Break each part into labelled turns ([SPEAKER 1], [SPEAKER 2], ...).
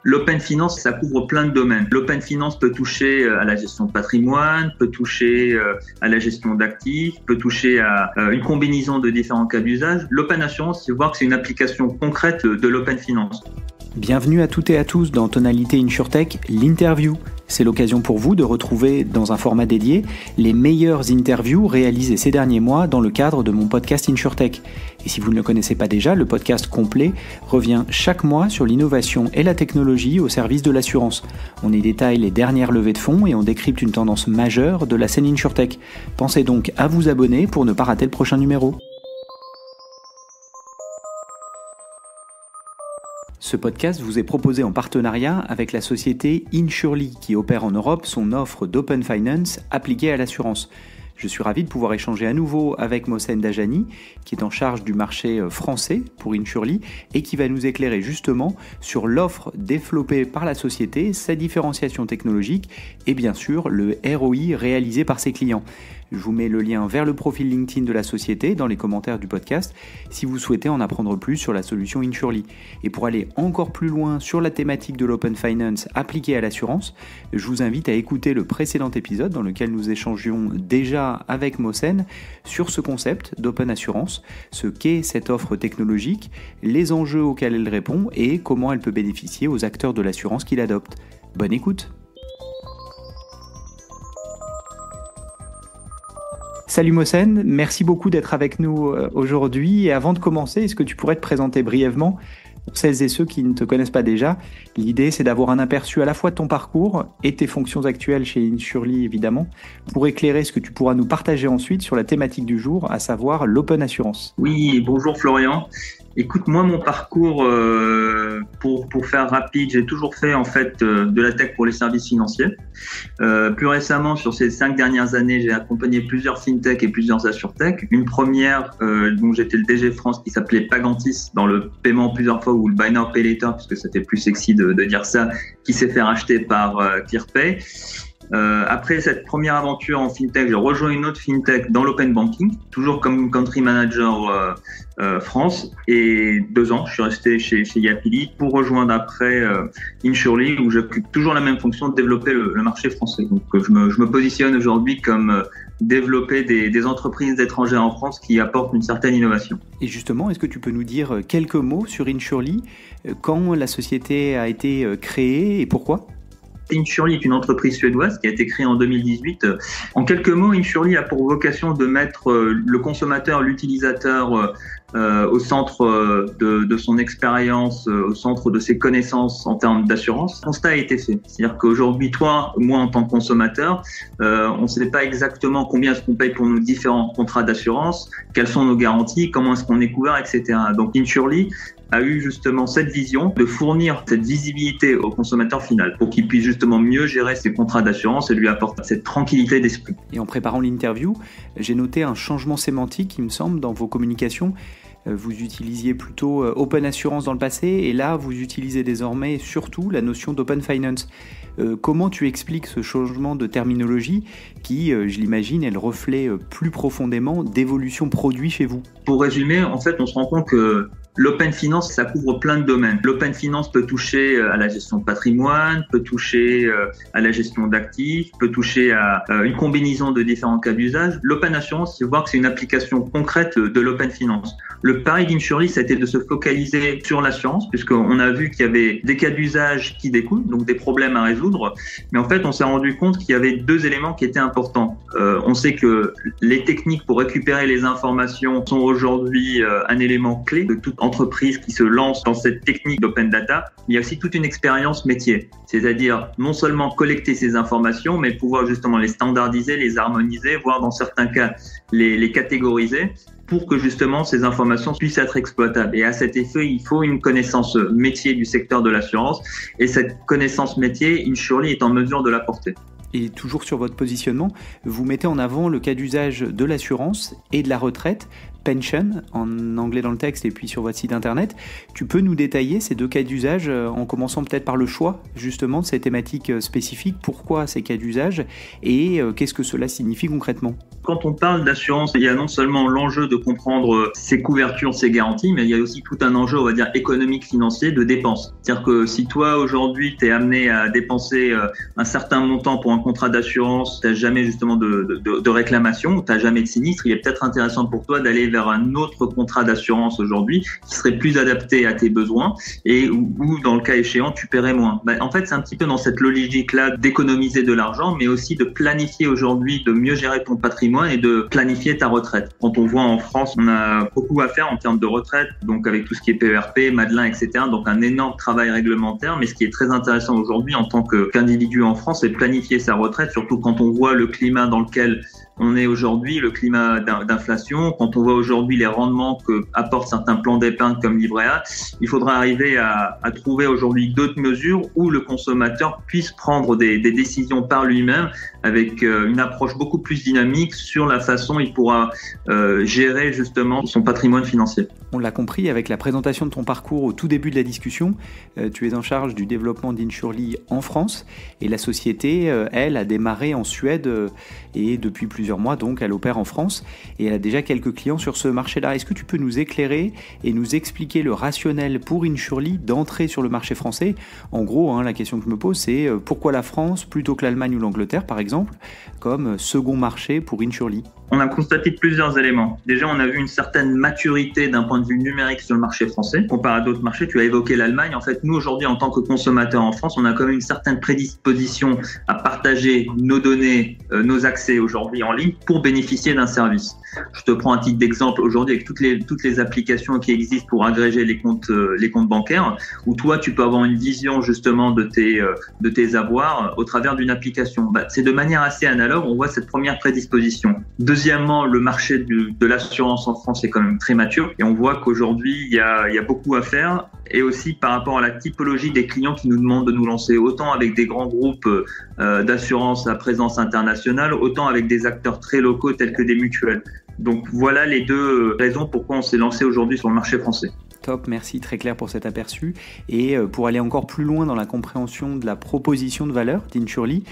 [SPEAKER 1] L'open finance, ça couvre plein de domaines. L'open finance peut toucher à la gestion de patrimoine, peut toucher à la gestion d'actifs, peut toucher à une combinaison de différents cas d'usage. L'open assurance, c'est voir que c'est une application concrète de l'open finance.
[SPEAKER 2] Bienvenue à toutes et à tous dans Tonalité InsurTech, l'interview. C'est l'occasion pour vous de retrouver dans un format dédié les meilleures interviews réalisées ces derniers mois dans le cadre de mon podcast InsurTech. Et si vous ne le connaissez pas déjà, le podcast complet revient chaque mois sur l'innovation et la technologie au service de l'assurance. On y détaille les dernières levées de fonds et on décrypte une tendance majeure de la scène InsurTech. Pensez donc à vous abonner pour ne pas rater le prochain numéro. Ce podcast vous est proposé en partenariat avec la société Insurely qui opère en Europe son offre d'Open Finance appliquée à l'assurance. Je suis ravi de pouvoir échanger à nouveau avec Mohsen Dajani, qui est en charge du marché français pour Insurely et qui va nous éclairer justement sur l'offre développée par la société, sa différenciation technologique et bien sûr le ROI réalisé par ses clients. Je vous mets le lien vers le profil LinkedIn de la société dans les commentaires du podcast si vous souhaitez en apprendre plus sur la solution Insurely. Et pour aller encore plus loin sur la thématique de l'Open Finance appliquée à l'assurance, je vous invite à écouter le précédent épisode dans lequel nous échangions déjà avec Mohsen sur ce concept d'Open Assurance, ce qu'est cette offre technologique, les enjeux auxquels elle répond et comment elle peut bénéficier aux acteurs de l'assurance qui l'adoptent. Bonne écoute! Salut Mohsen, merci beaucoup d'être avec nous aujourd'hui. Et avant de commencer, est-ce que tu pourrais te présenter brièvement pour celles et ceux qui ne te connaissent pas déjà? L'idée, c'est d'avoir un aperçu à la fois de ton parcours et tes fonctions actuelles chez Insurely, évidemment, pour éclairer ce que tu pourras nous partager ensuite sur la thématique du jour, à savoir l'Open Assurance.
[SPEAKER 1] Oui, bonjour Florian. Écoute, moi, mon parcours, pour faire rapide, j'ai toujours fait en fait de la tech pour les services financiers. Plus récemment, sur ces 5 dernières années, j'ai accompagné plusieurs fintech et plusieurs assurtech. Une première, dont j'étais le DG France, qui s'appelait Pagantis, dans le paiement plusieurs fois ou le Buy Now Pay Later, puisque ça fait plus sexy de dire ça, qui s'est fait racheter par ClearPay. Après cette première aventure en fintech, j'ai rejoint une autre fintech dans l'open banking, toujours comme country manager France. Et 2 ans, je suis resté chez Yapili pour rejoindre après Insurely, où j'occupe toujours la même fonction de développer le marché français. Donc je me positionne aujourd'hui comme développer des entreprises d'étrangers en France qui apportent une certaine innovation.
[SPEAKER 2] Et justement, est-ce que tu peux nous dire quelques mots sur Insurely, quand la société a été créée et pourquoi ?
[SPEAKER 1] Insurely est une entreprise suédoise qui a été créée en 2018. En quelques mots, Insurely a pour vocation de mettre le consommateur, l'utilisateur au centre de son expérience, au centre de ses connaissances en termes d'assurance. Le constat a été fait. C'est-à-dire qu'aujourd'hui, toi, moi en tant que consommateur, on ne sait pas exactement combien est-ce qu'on paye pour nos différents contrats d'assurance, quelles sont nos garanties, comment est-ce qu'on est couvert, etc. Donc Insurely a eu justement cette vision de fournir cette visibilité au consommateur final pour qu'il puisse justement mieux gérer ses contrats d'assurance et lui apporter cette tranquillité d'esprit.
[SPEAKER 2] Et en préparant l'interview, j'ai noté un changement sémantique, il me semble, dans vos communications. Vous utilisiez plutôt Open Assurance dans le passé et là, vous utilisez désormais surtout la notion d'Open Finance. Comment tu expliques ce changement de terminologie qui, je l'imagine, est le reflet plus profondément d'évolution produit chez vous?
[SPEAKER 1] Pour résumer, en fait, on se rend compte que l'open finance, ça couvre plein de domaines. L'open finance peut toucher à la gestion de patrimoine, peut toucher à la gestion d'actifs, peut toucher à une combinaison de différents cas d'usage. L'open assurance, c'est voir que c'est une application concrète de l'open finance. Le pari d'Insurely, ça a été de se focaliser sur l'assurance, puisqu'on a vu qu'il y avait des cas d'usage qui découlent, donc des problèmes à résoudre. Mais en fait, on s'est rendu compte qu'il y avait 2 éléments qui étaient importants. On sait que les techniques pour récupérer les informations sont aujourd'hui un élément clé de toute entreprise qui se lance dans cette technique d'open data. Il y a aussi toute une expérience métier, c'est-à-dire non seulement collecter ces informations, mais pouvoir justement les standardiser, les harmoniser, voire dans certains cas les catégoriser pour que justement ces informations puissent être exploitables. Et à cet effet, il faut une connaissance métier du secteur de l'assurance et cette connaissance métier, Insurely est en mesure de l'apporter.
[SPEAKER 2] Et toujours sur votre positionnement, vous mettez en avant le cas d'usage de l'assurance et de la retraite pension en anglais dans le texte et puis sur votre site internet. Tu peux nous détailler ces deux cas d'usage en commençant peut-être par le choix justement de ces thématiques spécifiques. Pourquoi ces cas d'usage et qu'est-ce que cela signifie concrètement ?
[SPEAKER 1] Quand on parle d'assurance, il y a non seulement l'enjeu de comprendre ces couvertures, ces garanties, mais il y a aussi tout un enjeu, on va dire, économique, financier, de dépenses. C'est-à-dire que si toi, aujourd'hui, tu es amené à dépenser un certain montant pour un contrat d'assurance, tu n'as jamais justement de réclamation, tu n'as jamais de sinistre, il est peut-être intéressant pour toi d'aller vers un autre contrat d'assurance aujourd'hui qui serait plus adapté à tes besoins et où dans le cas échéant, tu paierais moins. En fait, c'est un petit peu dans cette logique-là d'économiser de l'argent, mais aussi de planifier aujourd'hui, de mieux gérer ton patrimoine et de planifier ta retraite. Quand on voit en France, on a beaucoup à faire en termes de retraite, donc avec tout ce qui est PERP, Madelin, etc. Donc un énorme travail réglementaire, mais ce qui est très intéressant aujourd'hui en tant qu'individu en France, c'est de planifier sa retraite, surtout quand on voit le climat dans lequel on est aujourd'hui, le climat d'inflation, quand on voit aujourd'hui les rendements que apportent certains plans d'épargne comme Livret A, il faudra arriver à trouver aujourd'hui d'autres mesures où le consommateur puisse prendre des décisions par lui-même avec une approche beaucoup plus dynamique sur la façon il pourra gérer justement son patrimoine financier.
[SPEAKER 2] On l'a compris avec la présentation de ton parcours au tout début de la discussion. Tu es en charge du développement d'Insurely en France et la société, elle, a démarré en Suède et depuis plusieurs mois, donc, elle opère en France et elle a déjà quelques clients sur ce marché-là. Est-ce que tu peux nous éclairer et nous expliquer le rationnel pour Insurely d'entrer sur le marché français ? En gros, la question que je me pose, c'est pourquoi la France plutôt que l'Allemagne ou l'Angleterre, par exemple, comme second marché pour Insurely ?
[SPEAKER 1] On a constaté plusieurs éléments. Déjà, on a vu une certaine maturité d'un point de vue numérique sur le marché français. Comparé à d'autres marchés, tu as évoqué l'Allemagne. En fait, nous, aujourd'hui, en tant que consommateurs en France, on a quand même une certaine prédisposition à partager nos données, nos accès aujourd'hui en ligne pour bénéficier d'un service. Je te prends un titre d'exemple aujourd'hui avec toutes les applications qui existent pour agréger les comptes bancaires, où toi, tu peux avoir une vision justement de tes avoirs au travers d'une application. C'est de manière assez analogue, on voit cette première prédisposition. Deuxièmement, le marché de l'assurance en France est quand même très mature et on voit qu'aujourd'hui, il y a beaucoup à faire et aussi par rapport à la typologie des clients qui nous demandent de nous lancer, autant avec des grands groupes d'assurance à présence internationale, autant avec des acteurs très locaux tels que des mutuelles. Donc voilà les deux raisons pourquoi on s'est lancé aujourd'hui sur le marché français.
[SPEAKER 2] Top, merci, très clair pour cet aperçu. Et pour aller encore plus loin dans la compréhension de la proposition de valeur d'Insurely,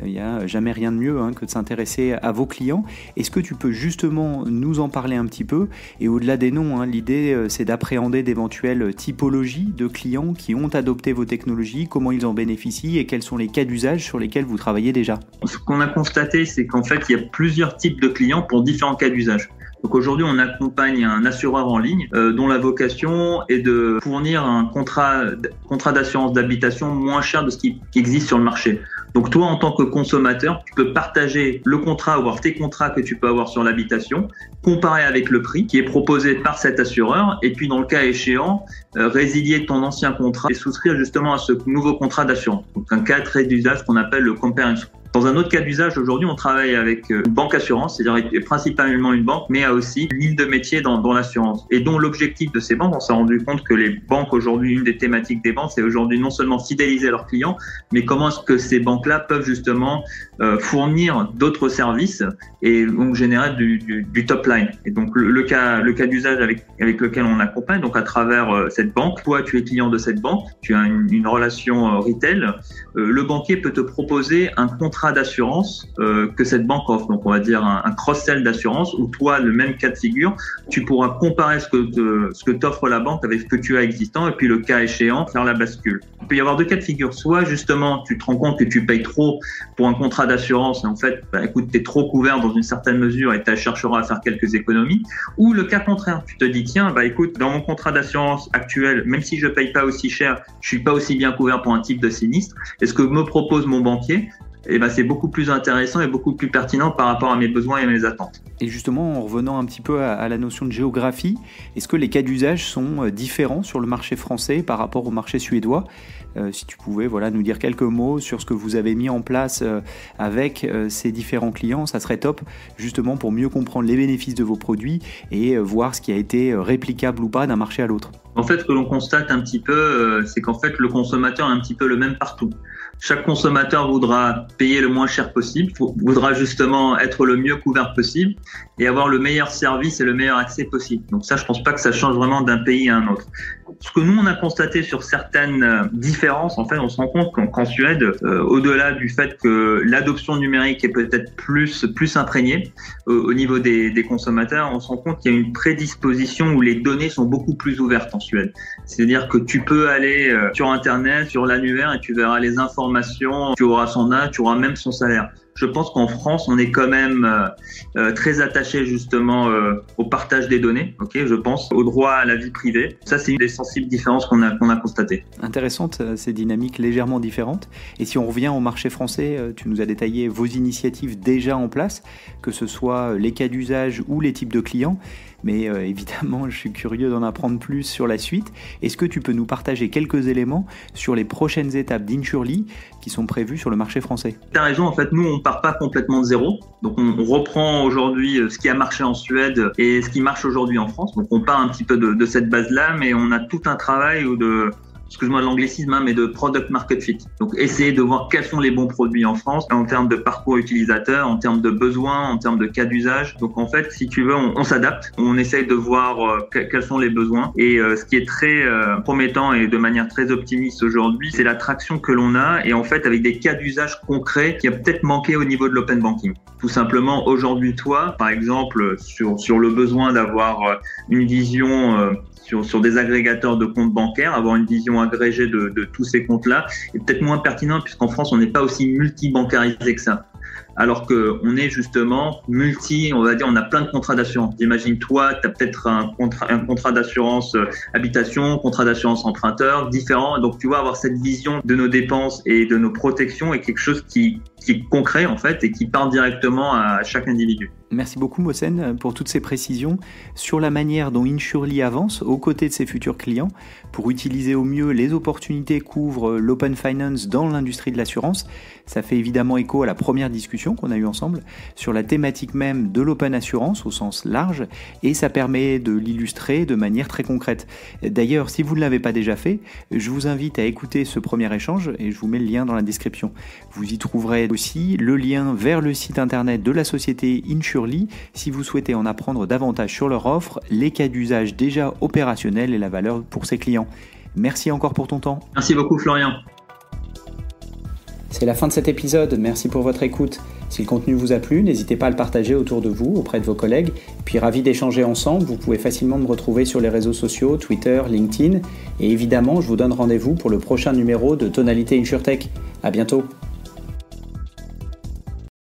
[SPEAKER 2] il n'y a jamais rien de mieux que de s'intéresser à vos clients. Est-ce que tu peux justement nous en parler un petit peu ? Et au-delà des noms, l'idée c'est d'appréhender d'éventuelles typologies de clients qui ont adopté vos technologies, comment ils en bénéficient et quels sont les cas d'usage sur lesquels vous travaillez déjà.
[SPEAKER 1] Ce qu'on a constaté, c'est qu'en fait, il y a plusieurs types de clients pour différents cas d'usage. Donc aujourd'hui, on accompagne un assureur en ligne dont la vocation est de fournir un contrat d'assurance d'habitation moins cher de ce qui existe sur le marché. Donc toi, en tant que consommateur, tu peux partager le contrat, avoir tes contrats que tu peux avoir sur l'habitation, comparer avec le prix qui est proposé par cet assureur et puis dans le cas échéant, résilier ton ancien contrat et souscrire justement à ce nouveau contrat d'assurance. Donc un cas très d'usage qu'on appelle le compare and swap. Dans un autre cas d'usage, aujourd'hui, on travaille avec une banque assurance, c'est-à-dire principalement une banque, mais il y a aussi une ligne de métier dans l'assurance. Et dont l'objectif de ces banques, on s'est rendu compte que les banques aujourd'hui, une des thématiques des banques, c'est aujourd'hui non seulement fidéliser leurs clients, mais comment est-ce que ces banques-là peuvent justement fournir d'autres services et donc générer du top line. Et donc le cas d'usage avec lequel on accompagne, donc à travers cette banque, toi tu es client de cette banque, tu as une relation retail, le banquier peut te proposer un contrat d'assurance que cette banque offre. Donc on va dire un cross-sell d'assurance où toi, le même cas de figure, tu pourras comparer ce que t'offre la banque avec ce que tu as existant et puis le cas échéant, faire la bascule. Il peut y avoir deux cas de figure. Soit justement, tu te rends compte que tu payes trop pour un contrat d'assurance et en fait, écoute, tu es trop couvert dans une certaine mesure et tu chercheras à faire quelques économies. Ou le cas contraire, tu te dis tiens, écoute, dans mon contrat d'assurance actuel, même si je paye pas aussi cher, je suis pas aussi bien couvert pour un type de sinistre. Et ce que me propose mon banquier, c'est beaucoup plus intéressant et beaucoup plus pertinent par rapport à mes besoins et à mes attentes.
[SPEAKER 2] Et justement, en revenant un petit peu à la notion de géographie, est-ce que les cas d'usage sont différents sur le marché français par rapport au marché suédois ? Si tu pouvais nous dire quelques mots sur ce que vous avez mis en place avec ces différents clients, ça serait top, justement pour mieux comprendre les bénéfices de vos produits et voir ce qui a été réplicable ou pas d'un marché à l'autre.
[SPEAKER 1] En fait, ce que l'on constate un petit peu, c'est qu'en fait, le consommateur est un petit peu le même partout. Chaque consommateur voudra payer le moins cher possible, voudra justement être le mieux couvert possible et avoir le meilleur service et le meilleur accès possible. Donc ça, je pense pas que ça change vraiment d'un pays à un autre. Ce que nous, on a constaté sur certaines différences, en fait, on se rend compte qu'en Suède, au-delà du fait que l'adoption numérique est peut-être plus imprégnée au niveau des consommateurs, on se rend compte qu'il y a une prédisposition où les données sont beaucoup plus ouvertes en Suède. C'est-à-dire que tu peux aller sur Internet, sur l'annuaire et tu verras les informations, tu auras son âge, tu auras même son salaire. Je pense qu'en France, on est quand même très attaché justement au partage des données, je pense, au droit à la vie privée. Ça, c'est une des sensibles différences qu'on a constatées.
[SPEAKER 2] Intéressante, ces dynamiques légèrement différentes. Et si on revient au marché français, tu nous as détaillé vos initiatives déjà en place, que ce soit les cas d'usage ou les types de clients. Mais évidemment, je suis curieux d'en apprendre plus sur la suite. Est-ce que tu peux nous partager quelques éléments sur les prochaines étapes d'Insurely qui sont prévues sur le marché français?
[SPEAKER 1] Tu as raison, en fait, nous, on part pas complètement de zéro. Donc, on reprend aujourd'hui ce qui a marché en Suède et ce qui marche aujourd'hui en France. Donc, on part un petit peu de cette base-là, mais on a tout un travail excuse-moi de l'anglicisme, mais de product market fit. Donc, essayer de voir quels sont les bons produits en France en termes de parcours utilisateur, en termes de besoins, en termes de cas d'usage. Donc, en fait, si tu veux, on s'adapte. On essaye de voir quels sont les besoins. Et ce qui est très promettant et de manière très optimiste aujourd'hui, c'est la traction que l'on a et en fait, avec des cas d'usage concrets qui a peut-être manqué au niveau de l'open banking. Tout simplement, aujourd'hui, toi, par exemple, sur le besoin d'avoir une vision sur des agrégateurs de comptes bancaires, avoir une vision agrégée de tous ces comptes-là est peut-être moins pertinent puisqu'en France, on n'est pas aussi multi-bancarisé que ça. Alors qu'on est justement on va dire, on a plein de contrats d'assurance. Imagine-toi, tu as peut-être un contrat d'assurance habitation, contrat d'assurance emprunteur, différent. Donc, tu vas avoir cette vision de nos dépenses et de nos protections et quelque chose qui est concret, en fait, et qui parle directement à chaque individu.
[SPEAKER 2] Merci beaucoup, Mohsen, pour toutes ces précisions sur la manière dont Insurely avance aux côtés de ses futurs clients pour utiliser au mieux les opportunités qu'ouvre l'Open Finance dans l'industrie de l'assurance. Ça fait évidemment écho à la première discussion qu'on a eue ensemble sur la thématique même de l'Open Assurance au sens large et ça permet de l'illustrer de manière très concrète. D'ailleurs, si vous ne l'avez pas déjà fait, je vous invite à écouter ce premier échange et je vous mets le lien dans la description. Vous y trouverez aussi le lien vers le site internet de la société Insurely si vous souhaitez en apprendre davantage sur leur offre, les cas d'usage déjà opérationnels et la valeur pour ses clients. Merci encore pour ton temps.
[SPEAKER 1] Merci beaucoup Florian.
[SPEAKER 2] C'est la fin de cet épisode, merci pour votre écoute. Si le contenu vous a plu, n'hésitez pas à le partager autour de vous, auprès de vos collègues. Puis ravi d'échanger ensemble, vous pouvez facilement me retrouver sur les réseaux sociaux, Twitter, LinkedIn. Et évidemment, je vous donne rendez-vous pour le prochain numéro de Tonalité InsurTech. À bientôt.